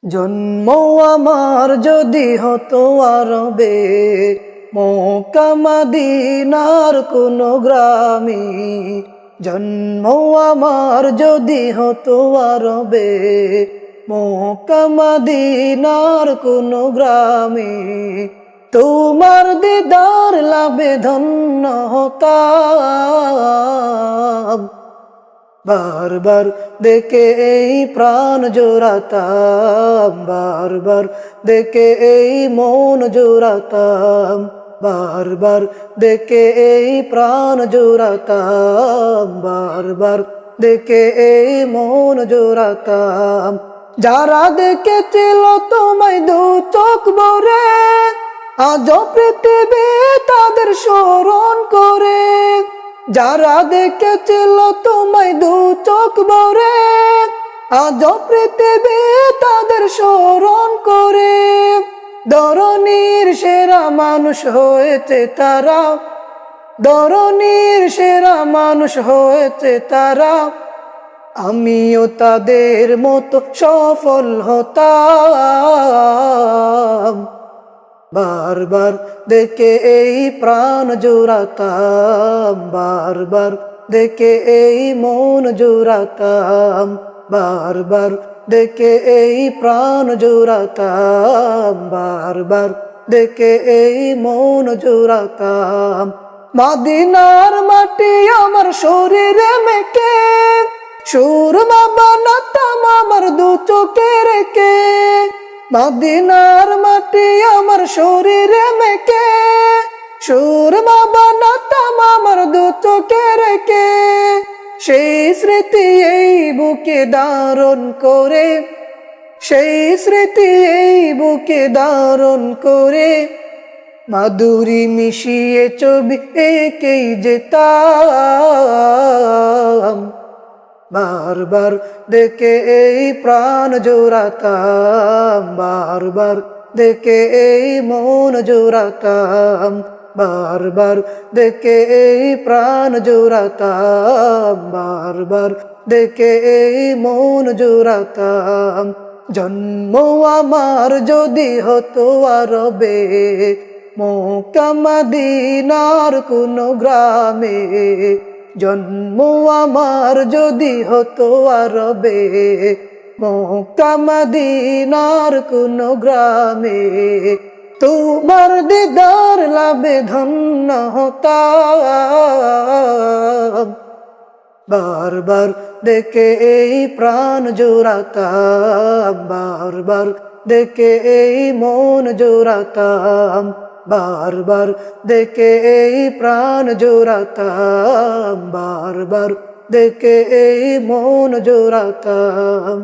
জন্ম আমার যদি হতো আরবে, মক্কা মদিনার কোন গ্রামে। জন্ম আমার যদি হতো আরবে, মক্কা মদিনার কোন গ্রামে। তোমার দিদার লাভে ধন্য হতাম। বারবার দেখে এই প্রাণ জোড়াতাম, বারবার দেখে এই মন জোড়াতাম, বারবার দেখে এই প্রাণ জোড়াতাম, বারবার দেখে এই মন জোড়াতাম। যারা দেখেছিল তোমায় দু চোখ ভরে, আজ পৃথিবী তাদের স্মরণ করে। যারা দেখেছিল তোমায় দু চোখ ভরে, আজ পৃথিবী তাদের স্মরণ করে। ধরণীর সেরা মানুষ হয়েছে তারা, ধরণীর সেরা মানুষ হয়েছে তারা। আমিও তাদের মতো সফল হতাম। বারবার দেখে এই প্রাণ জোড়াতাম, বারবার দেখে এই মন জোড়াতাম, বারবার দেখে এই প্রাণ জোড়াতাম, বারবার দেখে এই মন জোড়াতাম। মদিনার মাটি আমার শরীরে মেখে, সুরমা বানাতাম আমার দু চোখে রেখে। মদিনার মাটি আমার শরীরে মেখে, সুরমা বানাতাম আমার দু চোখে রেখে। সেই স্মৃতি এই বুকে ধারণ করে, সেই স্মৃতি এই বুকে ধারণ করে। মাধুরী মিশিয়ে ছবি এঁকেই যেতাম। বারবার দেখে এই প্রাণ জোড়াতাম, বারবার দেখে এই মন জোড়াতাম, বারবার দেখে এই প্রাণ জোড়াতাম, বারবার দেখে এই মন জোড়াতাম। জন্ম আমার যদি হতো আরবে, মক্কা মদিনার কোন গ্রামে। জন্ম আমার যদি হতো আরবে, মক্কা মদিনার কোন গ্রামে। তোমার দিদার লাভে ধন্য হতাম। বারবার দেখে এই প্রাণ জোড়াতাম, বারবার দেখে এই মন জোড়াতাম, বারবার দেখে এই প্রাণ জোড়াতাম, বারবার দেখে এই মন জোড়াতাম।